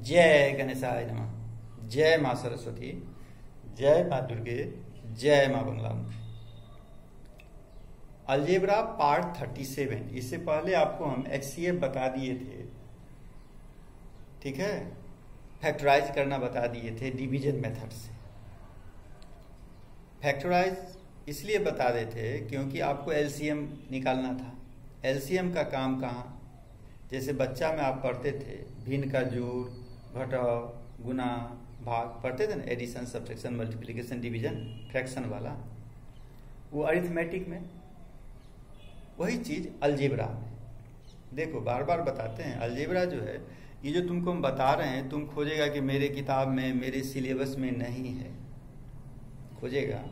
जय गणेशाय नमः। जय मां सरस्वती, जय मां दुर्गे, जय मां बंगलामुखी। Algebra part 37। इससे पहले आपको हम HCF बता दिए थे, ठीक है। फैक्टराइज करना बता दिए थे डिवीजन मेथड से। फैक्टराइज इसलिए बता देते क्योंकि आपको LCM निकालना था। LCM का काम कहाँ, जैसे बच्चा में आप पढ़ते थे भिन्न का जोड़, घटाव, गुना, भाग पढ़ते थे ना, addition, subtraction, multiplication, division, fraction वाला, वो अरिथमेटिक में। वही चीज अलजेब्रा में। देखो बार बार बताते हैं, अलजेब्रा जो है ये जो तुमको हम बता रहे हैं, तुम खोजेगा कि मेरे किताब में, मेरे सिलेबस में नहीं है, खोजेगा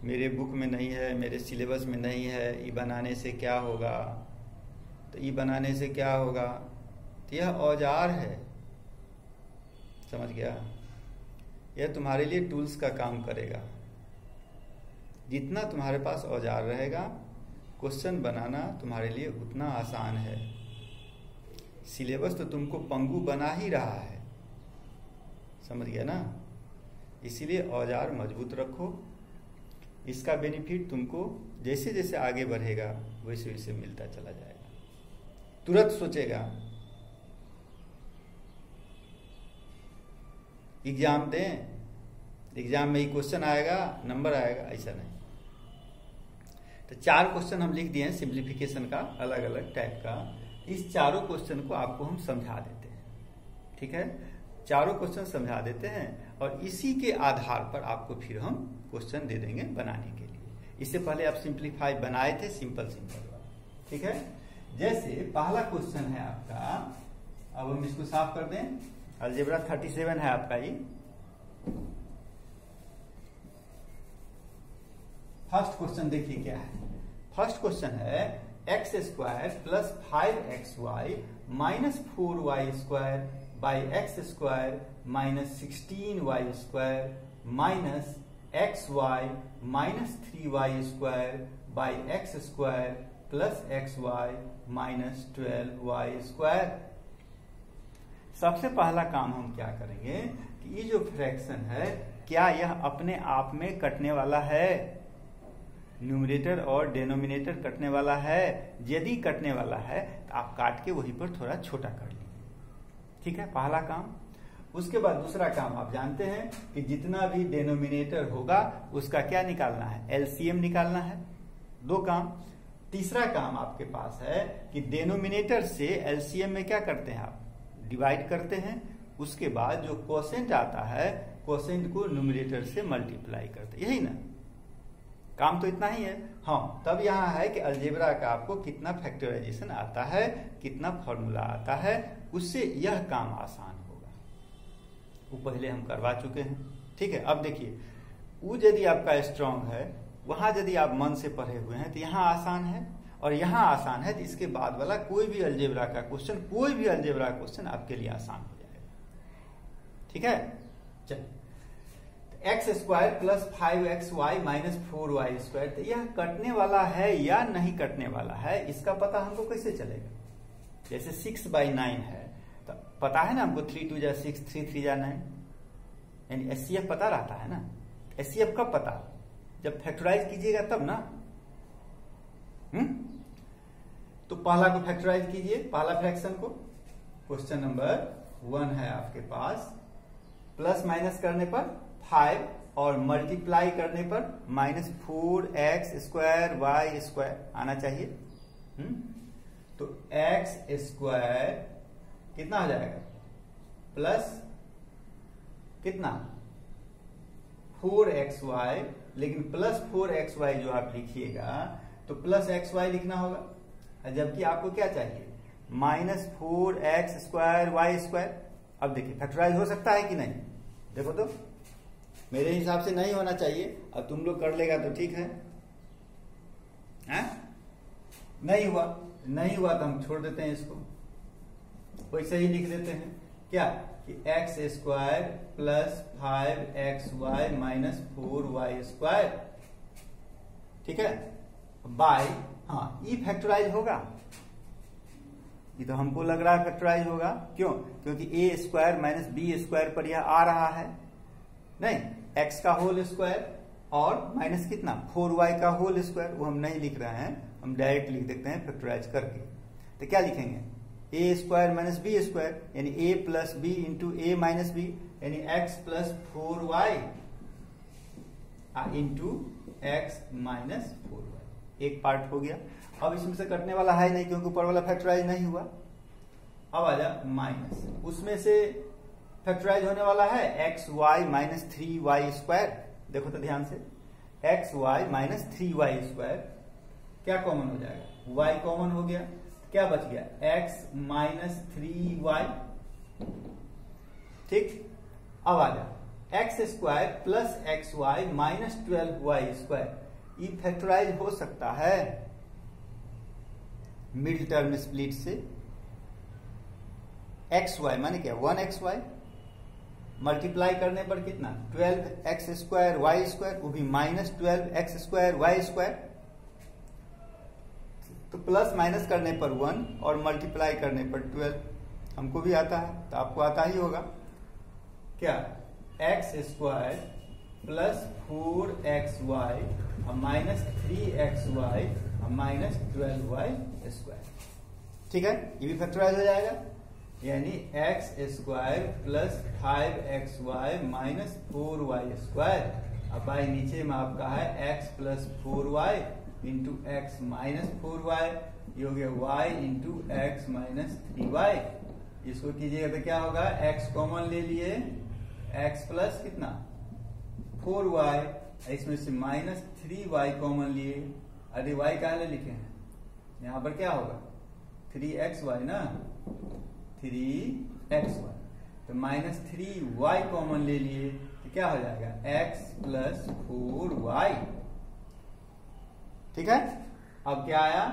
मेरे बुक में नहीं है, मेरे सिलेबस में नहीं है। ये बनाने से क्या होगा, तो ये बनाने से क्या होगा, तो यह औजार है, समझ गया। यह तुम्हारे लिए टूल्स का काम करेगा। जितना तुम्हारे पास औजार रहेगा, क्वेश्चन बनाना तुम्हारे लिए उतना आसान है। सिलेबस तो तुमको पंगु बना ही रहा है, समझ गया ना। इसीलिए औजार मजबूत रखो। इसका बेनिफिट तुमको जैसे जैसे आगे बढ़ेगा वैसे वैसे मिलता चला जाएगा। तुरंत सोचेगा एग्जाम दें, एग्जाम में ही क्वेश्चन आएगा, नंबर आएगा, ऐसा नहीं। तो 4 क्वेश्चन हम लिख दिए हैं सिंप्लीफिकेशन का, अलग अलग टाइप का। इस चारों क्वेश्चन को आपको हम समझा देते हैं, ठीक है। चारों क्वेश्चन समझा देते हैं और इसी के आधार पर आपको फिर हम क्वेश्चन दे देंगे बनाने के लिए। इससे पहले आप सिंप्लीफाई बनाए थे, सिंपल वाला, ठीक है। जैसे पहला क्वेश्चन है आपका, अब हम इसको साफ कर दें। अलजेब्रा 37 है आपका ये। फर्स्ट क्वेश्चन देखिए क्या है। फर्स्ट क्वेश्चन है x² plus 5xy minus 4y² by x² minus 16y² minus xy minus 3y² by x² plus xy minus 12y²। सबसे पहला काम हम क्या करेंगे कि ये जो फ्रैक्शन है, क्या यह अपने आप में कटने वाला है, न्यूमरेटर और डिनोमिनेटर कटने वाला है। यदि कटने वाला है तो आप काट के वहीं पर थोड़ा छोटा कर लीजिए, ठीक है, पहला काम। उसके बाद दूसरा काम आप जानते हैं कि जितना भी डिनोमिनेटर होगा उसका क्या निकालना है, LCM निकालना है। 2 काम। तीसरा काम आपके पास है कि डिनोमिनेटर से LCM में क्या करते हैं आप, डिवाइड करते हैं। उसके बाद जो कोसेंट आता है, कोसेंट को न्यूमरेटर से मल्टीप्लाई करते हैं, यही ना काम। तो इतना ही है। हाँ, तब यहाँ है कि अलजेब्रा का आपको कितना फैक्टराइजेशन आता है, कितना फॉर्मूला आता है, उससे यह काम आसान होगा। वो पहले हम करवा चुके हैं, ठीक है। अब देखिए, वो यदि आपका स्ट्रांग है, वहां यदि आप मन से पढ़े हुए हैं तो यहाँ आसान है, और यहाँ आसान है, तो इसके बाद वाला कोई भी अलजेब्रा का क्वेश्चन, कोई भी अलजेब्रा क्वेश्चन आपके लिए आसान हो जाएगा, ठीक है। चलिए, x² plus 5xy minus 4y², तो यह कटने वाला है या नहीं कटने वाला है, इसका पता हमको कैसे चलेगा। जैसे 6/9 है, तो पता है ना हमको 3 2 6, 3 3 9, यानी HCF पता रहता है ना। HCF कब पता, जब फैक्टराइज कीजिएगा तब ना। तो पहला को फैक्टराइज कीजिए, पहला फ्रैक्शन को। क्वेश्चन नंबर 1 है आपके पास। प्लस माइनस करने पर 5 और मल्टीप्लाई करने पर माइनस 4x² y² आना चाहिए। तो x² कितना हो जाएगा, प्लस कितना 4xy, लेकिन प्लस 4xy जो आप लिखिएगा तो प्लस xy लिखना होगा, जबकि आपको क्या चाहिए, माइनस 4x² y²। अब देखिए फैक्टराइज हो सकता है कि नहीं, देखो तो मेरे हिसाब से नहीं होना चाहिए। अब तुम लोग कर लेगा तो ठीक है, नहीं हुआ, नहीं हुआ तो हम छोड़ देते हैं इसको, वैसे ही लिख देते हैं क्या कि x² plus 5xy minus 4y², ठीक है, बाय, हाँ, ई फैक्टराइज होगा, ये तो हमको लग रहा है फैक्टराइज होगा। क्यों? क्योंकि ए स्क्वायर माइनस बी स्क्वायर पर यह आ रहा है, नहीं एक्स का होल स्क्वायर और माइनस कितना 4y का होल स्क्वायर, वो हम नहीं लिख रहे हैं, हम डायरेक्ट लिख देते हैं फैक्टराइज करके। तो क्या लिखेंगे? ए स्क्वायर माइनस बी स्क्वायर यानी ए plus b into a minus B यानी x plus 4y into x minus 4y। एक पार्ट हो गया। अब इसमें से कटने वाला है नहीं क्योंकि ऊपर वाला फैक्टराइज नहीं हुआ। अब आ जा माइनस, उसमें से फैक्टराइज होने वाला है x y minus 3y square. देखो तो ध्यान से, x y minus 3y square क्या कॉमन हो जाएगा? y कॉमन हो गया, क्या बच गया? x minus 3y। ठीक, अब आ जा x square plus x y minus 12y square. ये फैक्टराइज हो सकता है मिड टर्म स्प्लिट से। एक्स वाई माने क्या? 1xy मल्टीप्लाई करने पर कितना 12x स्क्वायर वाई स्क्वायर, वो भी minus 12x square y square. तो प्लस माइनस करने पर 1 और मल्टीप्लाई करने पर 12। हमको भी आता है तो आपको आता ही होगा। क्या? X square plus 4xy minus 3xy minus 12y square. ठीक है, ये भी फैक्टराइज हो जाएगा यानी x square plus 5xy minus 4y square. अब भाई नीचे में आपका है x plus 4y into x minus 4y, ये हो गया y into x minus 3y। इसको कीजिएगा तो क्या होगा? x कॉमन ले लिए, x प्लस कितना 4y, इसमें से माइनस 3y कॉमन लिए। अरे y कहाँ ले लिखे हैं? यहां पर क्या होगा? 3xy ना, 3xy। तो माइनस 3y कॉमन ले लिए तो क्या हो जाएगा? x plus 4y। ठीक है, अब क्या आया?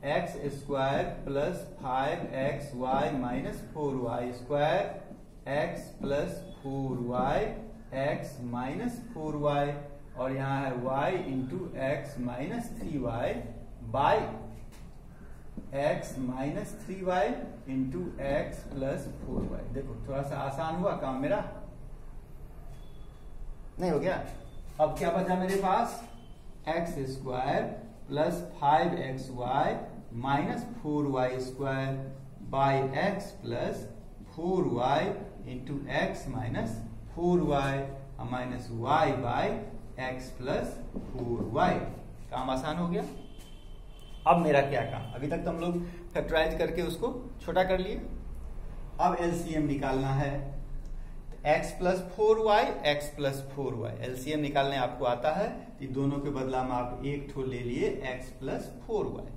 X square plus 5xy minus 4y square, x plus 4y x minus 4y, और यहां है y into x minus 3y by x minus 3y into x plus 4y। देखो थोड़ा सा आसान हुआ काम मेरा, नहीं हो गया? अब क्या बचा मेरे पास? X square plus 5xy minus 4y square by x plus 4y into x minus 4y minus y by x plus 4y। काम आसान हो गया। अब मेरा क्या काम? अभी तक तो हम लोग फैक्टराइज करके उसको छोटा कर लिए, अब एलसीएम निकालना है। x plus 4y x plus 4y LCM निकालने आपको आता है। ये दोनों के बदला में आप एक ठो ले लिए x प्लस 4y।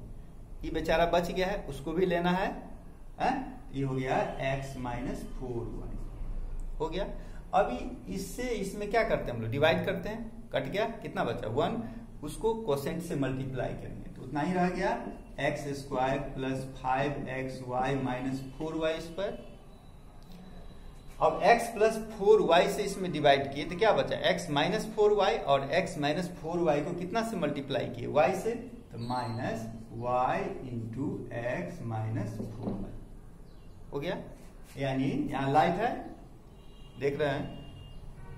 ये बेचारा बच गया है, उसको भी लेना है। ये हो गया x माइनस 4y हो गया। अभी इससे इसमें क्या करते हैं हम लोग? डिवाइड करते हैं। कट गया, कितना बचा? 1। उसको कोसेंट से मल्टीप्लाई करेंगे तो उतना ही रह गया, x square plus 5xy minus 4y square. अब x प्लस 4y से इसमें डिवाइड किए तो क्या बचा? x माइनस 4y, और x माइनस 4y को कितना से मल्टीप्लाई किए? y से, तो minus y into x minus 4y हो गया। यानी यहां लाइट है, देख रहे हैं?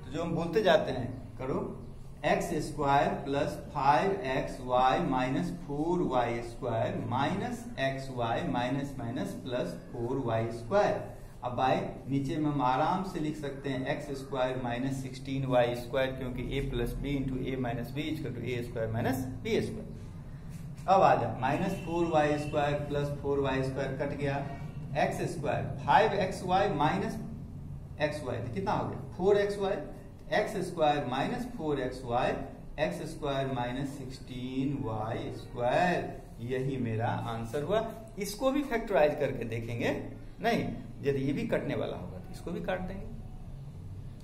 तो जो हम बोलते जाते हैं, करो x square plus 5xy minus 4y square minus xy minus minus plus 4y square. अब भाई नीचे में हम आराम से लिख सकते हैं x square minus 16y square, क्योंकि a plus b into a minus b equal to a square minus b square. अब आ जा minus 4y square plus 4y square cut गया, x square 5xy minus xy तो कितना हो गया? 4xy, x square minus 4xy x square minus 16y square. यही मेरा आंसर हुआ। इसको भी फैक्टराइज करके देखेंगे, नहीं यदि ये भी कटने वाला होगा तो इसको भी काट देंगे।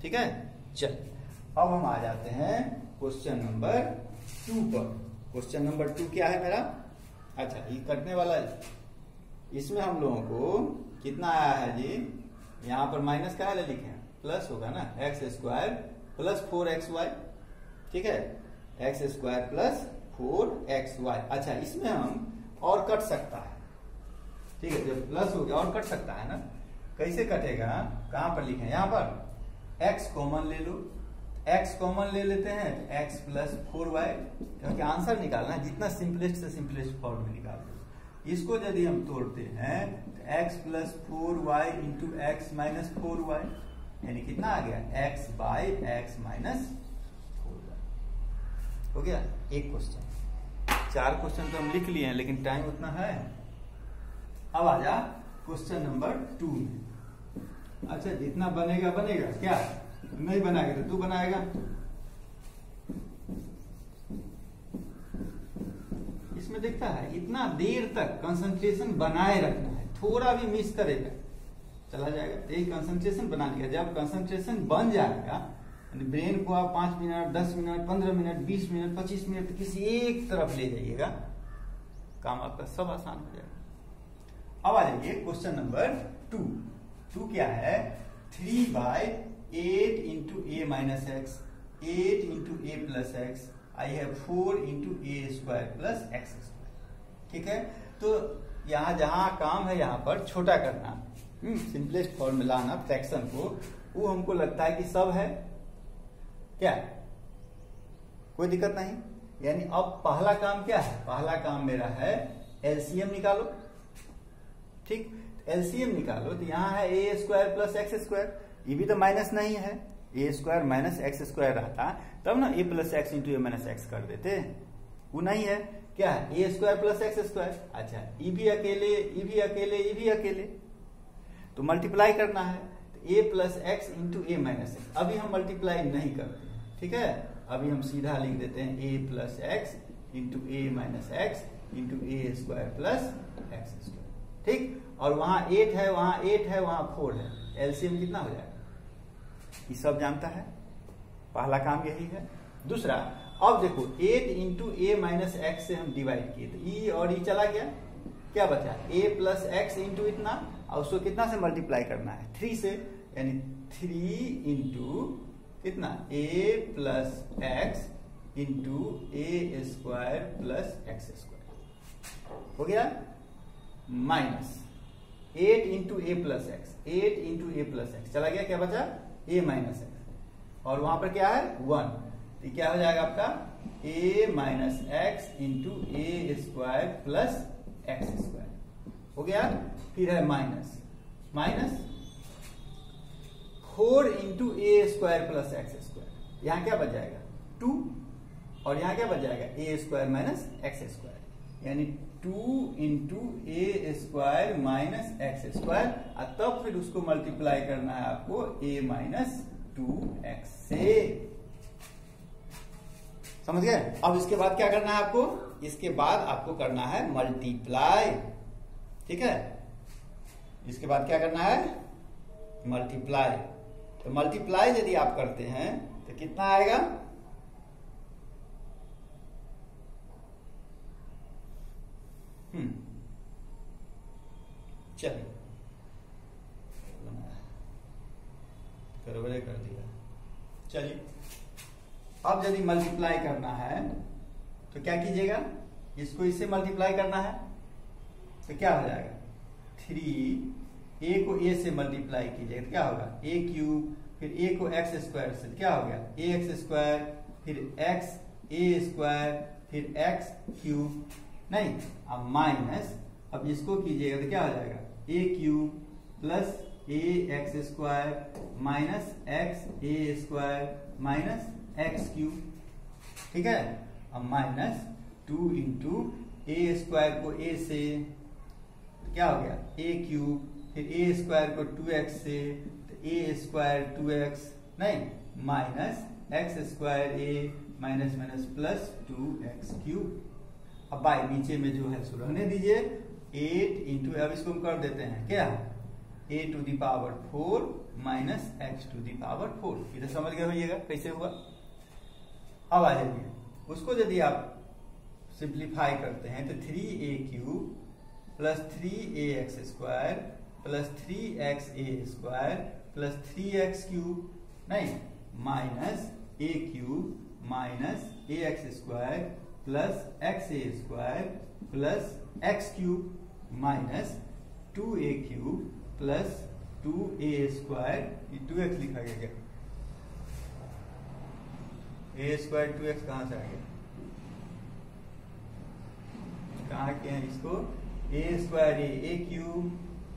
ठीक है, चल अब हम आ जाते हैं क्वेश्चन नंबर 2 पर। क्वेश्चन नंबर 2 क्या है मेरा? अच्छा, ये कटने वाला है। इसमें हम लोगों को कितना आया है जी? यहां पर माइनस क्या है लिखे हैं? प्लस होगा ना, एक्स स्क्वायर प्लस 4xy। ठीक है, एक्स स्क्वायर प्लस 4xy। अच्छा, इसमें हम और कट सकता है, ठीक है, जब प्लस हो गया और कट सकता है ना, कैसे कटेगा, कहां पर लिखे, यहाँ पर x कॉमन ले लो, x कॉमन ले लेते हैं तो x प्लस 4y, क्योंकि आंसर निकालना है, जितना सिंपलेस्ट से सिंपलेस्ट फॉर्म में निकाल दो। इसको यदि हम तोड़ते हैं तो x plus 4y into x minus 4y, यानी कितना आ गया, x by x minus 4y। हो गया एक क्वेश्चन। 4 क्वेश्चन तो हम लिख लिए हैं, लेकिन टाइम उतना है। अब आ जा क्वेश्चन नंबर 2 में। अच्छा, जितना बनेगा बनेगा, क्या नहीं बनाएगा तो तू बनाएगा। इसमें देखता है इतना देर तक कंसंट्रेशन बनाए रखना है, थोड़ा भी मिस करेगा चला जाएगा। यही कंसंट्रेशन बनाने का, जब कंसंट्रेशन बन जाएगा, ब्रेन को आप 5 minute 10 minute 15 minute 20 minute 25 minute किसी एक तरफ ले जाइएगा, काम आपका सब आसान हो जाएगा। अब आ जाइए क्वेश्चन नंबर 2। 2 क्या है, 3/8 into a minus x, 8 into A plus x, I have 4 into A square plus x square. ठीक है, तो यहाँ जहां काम है यहाँ पर छोटा करना, सिंपलेस्ट फॉर्म में लाना फ्रैक्शन को, वो हमको लगता है कि सब है क्या, कोई दिक्कत नहीं। यानी अब पहला काम क्या है, पहला काम मेरा है एलसीएम निकालो। ठीक, एलसीएम निकालो तो यहाँ है ए स्क्वायर प्लस एक्स स्क्वायर, ये भी तो माइनस नहीं है, ए स्क्वायर माइनस एक्स स्क्वायर रहता तब ना ए plus x into a minus x कर देते, वो नहीं है, क्या है ए स्क्वायर प्लस एक्स स्क्वायर। अच्छा, ई भी अकेले, ई भी अकेले, ई भी अकेले, तो मल्टीप्लाई करना है, तो ए plus x into a minus x. अभी हम मल्टीप्लाई नहीं करते, ठीक है, अभी हम सीधा लिख देते हैं ए plus x into a minus x into A square plus x square. ठीक, और वहां 8 है, वहां 8 है, वहां 4 है, एलसीएम कितना हो जाएगा, ये सब जानता है, पहला काम यही है। दूसरा, अब देखो 8 इंटू ए माइनस एक्स से हम डिवाइड किए तो ई और ई चला गया, क्या बचा, ए प्लस एक्स इंटू इतना, और उसको कितना से मल्टीप्लाई करना है, 3 से, यानी 3 इंटू कितना, ए प्लस एक्स इंटू ए स्क्वायर प्लस एक्स स्क्वायर हो गया, माइनस 8 इंटू ए प्लस एक्स, 8 इंटू ए प्लस एक्स चला गया, क्या बचा, ए माइनस एक्स, और वहां पर क्या है 1, तो क्या हो जाएगा आपका a minus x into A square plus x square हो गया। फिर है माइनस माइनस 4 इंटू ए स्क्वायर प्लस एक्स स्क्वायर, यहां क्या बच जाएगा 2, और यहां क्या बच जाएगा ए स्क्वायर माइनस एक्स स्क्वायर, यानी 2 इंटू ए स्क्वायर माइनस एक्स स्क्वायर, और तब फिर उसको मल्टीप्लाई करना है आपको a माइनस 2x से, समझ गए। अब इसके बाद क्या करना है आपको, इसके बाद आपको करना है मल्टीप्लाई, ठीक है, इसके बाद क्या करना है मल्टीप्लाई। तो मल्टीप्लाई यदि आप करते हैं तो कितना आएगा, चलिए बराबर कर दिया। चलिए अब यदि मल्टीप्लाई करना है तो क्या कीजिएगा, इसको इससे मल्टीप्लाई करना है तो क्या हो जाएगा 3, ए को ए से मल्टीप्लाई कीजिएगा तो क्या होगा ए क्यूब, फिर ए को एक्स स्क्वायर से क्या हो गया ए एक्स स्क्वायर, फिर एक्स ए स्क्वायर, फिर एक्स क्यूब, नहीं अब माइनस, अब इसको कीजिएगा तो क्या हो जाएगा ए क्यूब प्लस ए एक्स स्क्वायर माइनस एक्स ए स्क्वायर माइनस एक्स क्यूब, ठीक है। अब माइनस 2 इंटू ए स्क्वायर को ए से तो क्या हो गया ए क्यूब, फिर ए स्क्वायर को 2x से तो ए स्क्वायर 2x, नहीं minus x square a minus minus plus 2x cube. अब बाई नीचे में जो है सो रहने दीजिए, 8 इंटू, अब इसको हम कर देते हैं क्या a to the power 4 minus x to the power 4, इधर समझ गए होइएगा कैसे हुआ। अब आ जाइए उसको यदि आप सिंप्लीफाई करते हैं तो 3a cube plus 3a x square plus 3x a square plus 3x cube, नहीं minus a cube minus a x square plus x a square plus x cube minus 2a³ plus 2a², 2x लिखा गया क्या? a² 2x कहां से आ गया? कहा के हैं इसको? a²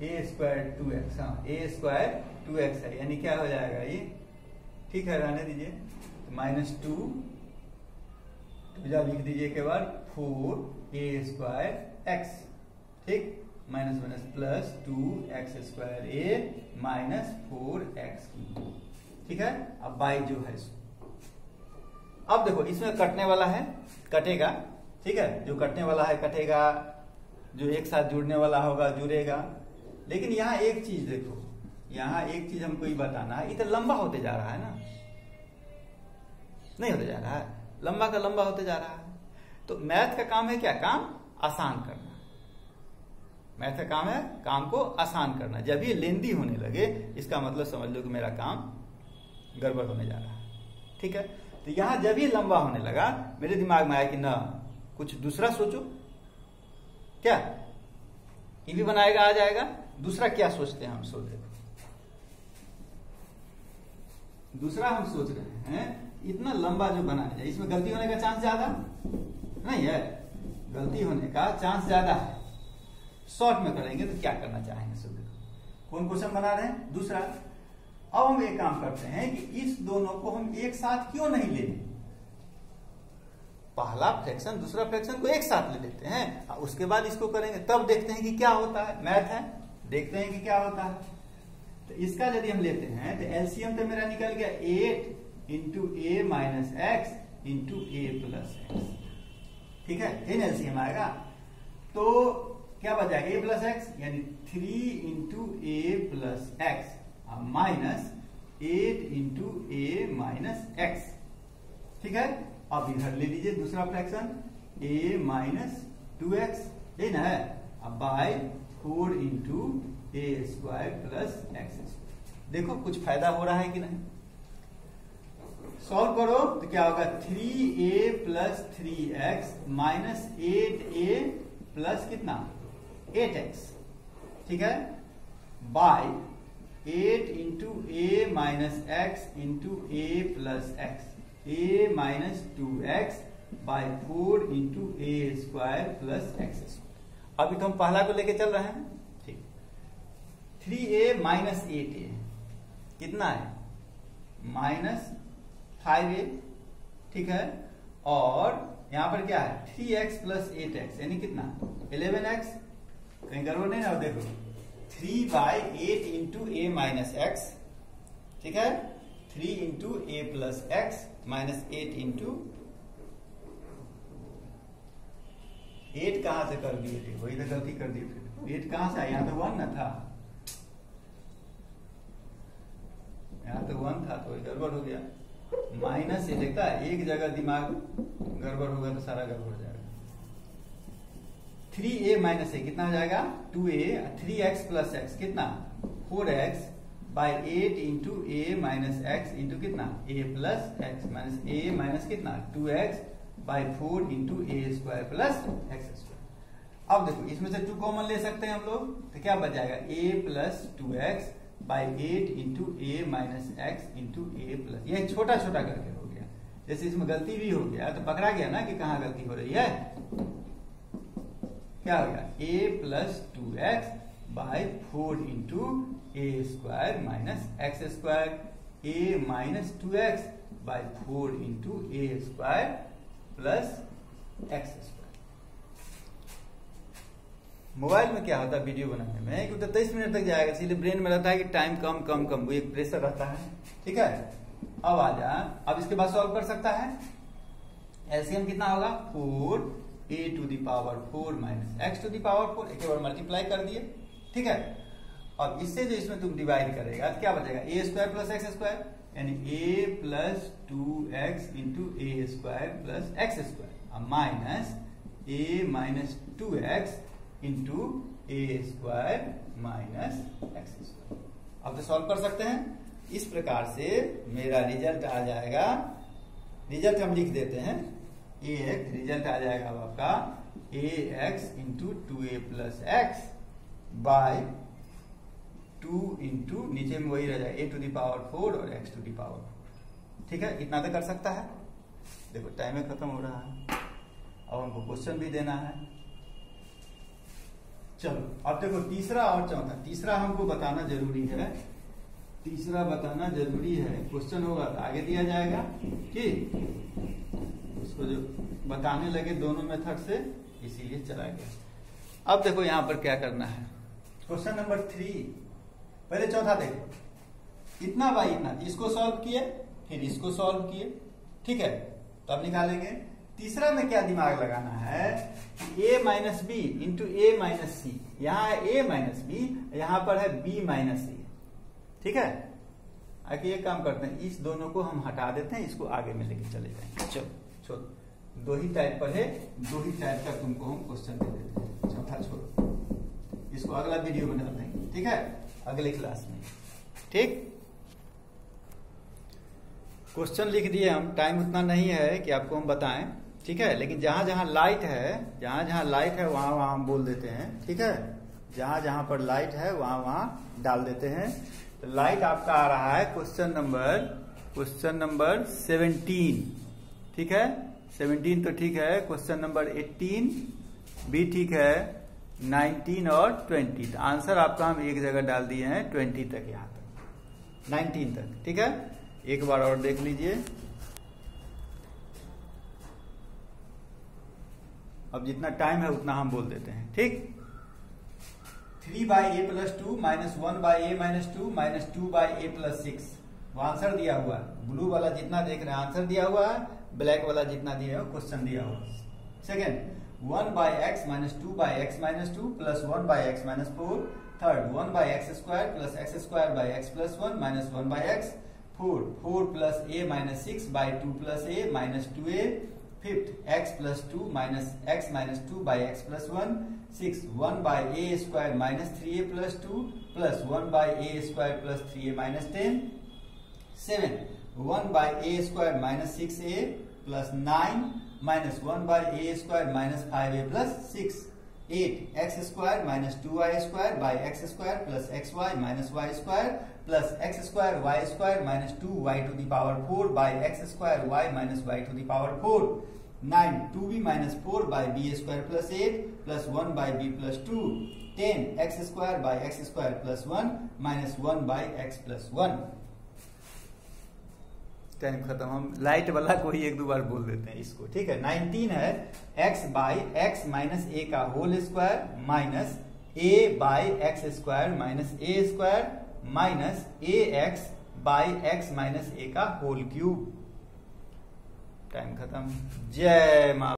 a³ 2x, हाँ a² 2x है, यानी क्या हो जाएगा ये? ठीक है, रहने दीजिए। -2 लिख दीजिए के बाद 4a²x, ठीक, minus plus 2x²a minus 4x³, ठीक है। अब बाई जो है, अब देखो इसमें कटने वाला है, कटेगा, ठीक है, जो कटने वाला है कटेगा, जो एक साथ जुड़ने वाला होगा जुड़ेगा। लेकिन यहाँ एक चीज देखो, यहाँ एक चीज हमको ये बताना है, इतना लंबा होते जा रहा है ना, नहीं होते जा रहा है, लंबा का लंबा होते जा रहा है। तो मैथ का काम है क्या? काम आसान करना। मैथ का काम है काम को आसान करना। जब ये लेंदी होने लगे, इसका मतलब समझ लो कि मेरा काम गड़बड़ होने जा रहा है, ठीक है। तो यहां जब ये लंबा होने लगा, मेरे दिमाग में आया कि ना कुछ दूसरा सोचो, क्या ये भी बनाएगा आ जाएगा। दूसरा क्या सोचते हैं हम? दूसरा हम सोच रहे हैं इतना लंबा जो बनाया जाए, इसमें गलती होने का चांस ज्यादा नहीं है, गलती होने का चांस ज्यादा है। शॉर्ट में करेंगे तो क्या करना चाहेंगे? सब देखो कौन क्वेश्चन बना रहे हैं? दूसरा। अब हम एक काम करते हैं कि इस दोनों को हम एक साथ क्यों नहीं ले लें? पहला फ्रैक्शन दूसरा फ्रैक्शन को एक साथ ले लेते हैं, उसके बाद इसको करेंगे, तब देखते हैं कि क्या होता है। मैथ है, देखते हैं कि क्या होता है। तो इसका यदि हम लेते हैं तो एलसीएम तो मेरा निकल गया 8 into a minus x into a plus x, ठीक है, एलसीएम आएगा। तो क्या बच जाएगा? a प्लस एक्स, यानी 3 into a plus x minus 8 into a minus x, ठीक है। अब इधर ले लीजिए दूसरा फ्रैक्शन a माइनस 2x, यही ना है, अब bye 4 into a² plus x. देखो कुछ फायदा हो रहा है कि नहीं? सॉल्व करो तो क्या होगा? 3a plus 3x minus 8a plus कितना? 8x, ठीक है, by 8 into a minus x into a plus x, a minus 2x by 4 into a² plus x. अभी तो हम पहला को लेके चल रहे हैं, ठीक। 3a माइनस 8a कितना है? माइनस 5a, ठीक है। और यहां पर क्या है? 3x प्लस 8x यानी कितना? 11x। कहीं गड़बड़ नहीं ना? देखो 3 by 8 into a minus x, ठीक है, 3 into a plus x minus 8 into 8 कहां से कर दिए थे? वही तो गलती कर दी थे। 8 कहां से आया? यहां तो 1 ना था, यहां तो 1 था, तो गड़बड़ हो गया। माइनस से देखता है, एक जगह दिमाग गड़बड़ होगा तो सारा गड़बड़ हो जाएगा। 3a माइनस a कितना हो जाएगा? 2a, 3x प्लस एक्स कितना? 4x by 8 into a minus x into कितना? a plus x minus a minus कितना? 2x by 4 into a² plus एक्स²। अब देखो इसमें से 2 कॉमन ले सकते हैं हम लोग, तो क्या बच जाएगा? a plus 2x by 8 into a minus x into a plus, यह छोटा छोटा करके हो गया। जैसे इसमें गलती भी हो गया तो पकड़ा गया ना कि कहाँ गलती हो रही है। क्या हो गया? a plus 2x by 4 into a² minus x, a minus 2x by 4 into a² plus x. Mobile में क्या होता है वीडियो बनाने में कि 23 मिनट तक जाएगा, इसलिए ब्रेन में रहता है कि टाइम कम कम कम, वो एक प्रेशर रहता है, ठीक है। अब आ जा, अब इसके बाद सॉल्व कर सकता है। एलसीएम कितना होगा? 4a to the power 4 minus x to the power 4, एक बार मल्टीप्लाई कर दिए, ठीक है। अब इससे जो इसमें तुम डिवाइड करेगा तो क्या बचेगा? a² प्लस एक्स², यानी a plus 2x into a² plus x minus a minus 2x into a² minus x. अब तो सॉल्व कर सकते हैं। इस प्रकार से मेरा रिजल्ट आ जाएगा, रिजल्ट हम लिख देते हैं, रिजल्ट आ जाएगा अब आपका ax into 2a plus x by 2 into नीचे में वही रह जाए a टू द पावर 4 और x टू द पावर 4। ठीक है, इतना तो कर सकता है। देखो टाइम में खत्म हो रहा है, अब हमको क्वेश्चन भी देना है। चलो अब देखो तीसरा और चौथा। तीसरा हमको बताना जरूरी है, तीसरा बताना जरूरी है। क्वेश्चन होगा तो आगे दिया जाएगा कि उसको जो बताने लगे दोनों मेथड से, इसीलिए चला गया। अब देखो यहां पर क्या करना है। क्वेश्चन नंबर 3, पहले चौथा देखो, इतना बाई इतना, इसको सॉल्व किए फिर इसको सॉल्व किए। ठीक है, तो अब निकालेंगे। तीसरा में क्या दिमाग लगाना है, a minus b into a minus c. यहाँ है a माइनस बी, यहाँ पर है b माइनस सी। ठीक है, आगे एक काम करते हैं, इस दोनों को हम हटा देते हैं, इसको आगे में लेके चले जाएंगे। चलो छोड़ो, दो ही टाइप पर है, दो ही टाइप का तुमको हम क्वेश्चन दे देते हैं। चौथा छोड़ो, इसको अगला वीडियो में डाल देंगे। ठीक है, अगले क्लास में। ठीक, क्वेश्चन लिख दिए हम, टाइम उतना नहीं है कि आपको हम बताएं। ठीक है, लेकिन जहां जहां लाइट है, जहां जहां लाइट है वहां वहां हम बोल देते हैं। ठीक है, जहां जहां पर लाइट है वहां वहां डाल देते हैं। तो लाइट आपका आ रहा है क्वेश्चन नंबर 17। ठीक है, 17 तो ठीक है। क्वेश्चन नंबर 18 भी ठीक है, 19 और 20। आंसर आपका हम एक जगह डाल दिए हैं 20 तक, यहां तक 19 तक। ठीक है, एक बार और देख लीजिए। अब जितना टाइम है उतना हम बोल देते हैं। ठीक, 3 by A plus 2 minus 1 by A minus 2 minus 2 by A plus 6। वो आंसर दिया हुआ है। ब्लू वाला जितना देख रहे हैं आंसर दिया हुआ है, ब्लैक वाला जितना दिया है क्वेश्चन दिया हुआ है। Second, 1 by x minus 2 by x minus 2 plus 1 by x minus 4। Third, 1 by x square plus x square by x plus 1 minus 1 by x. 4 plus A minus 6 by 2 plus A minus 2a। Fifth, x plus 2 minus x minus 2 by x plus 1। 6, 1 by a square minus 3a plus 2 plus 1 by a square plus 3a minus 10। 7, 1 by a square minus 6a plus 9 minus 1 by a square minus 5a plus 6। 8, x square minus 2y square by x square plus xy minus y square plus x square y square minus 2y to the power 4 by x square y minus y to the power 4। 9, 2b minus 4 by b square plus 8 plus 1 by b plus 2। 10, x square by x square plus 1 minus 1 by x plus 1। Time खत्म। हम light वाला को ही एक दो बार बोल देते हैं इसको। ठीक है, 19 है, x by x minus a का whole square minus a by x square minus a square minus a x by x minus a का होल क्यूब। टाइम खत्म। जय मां।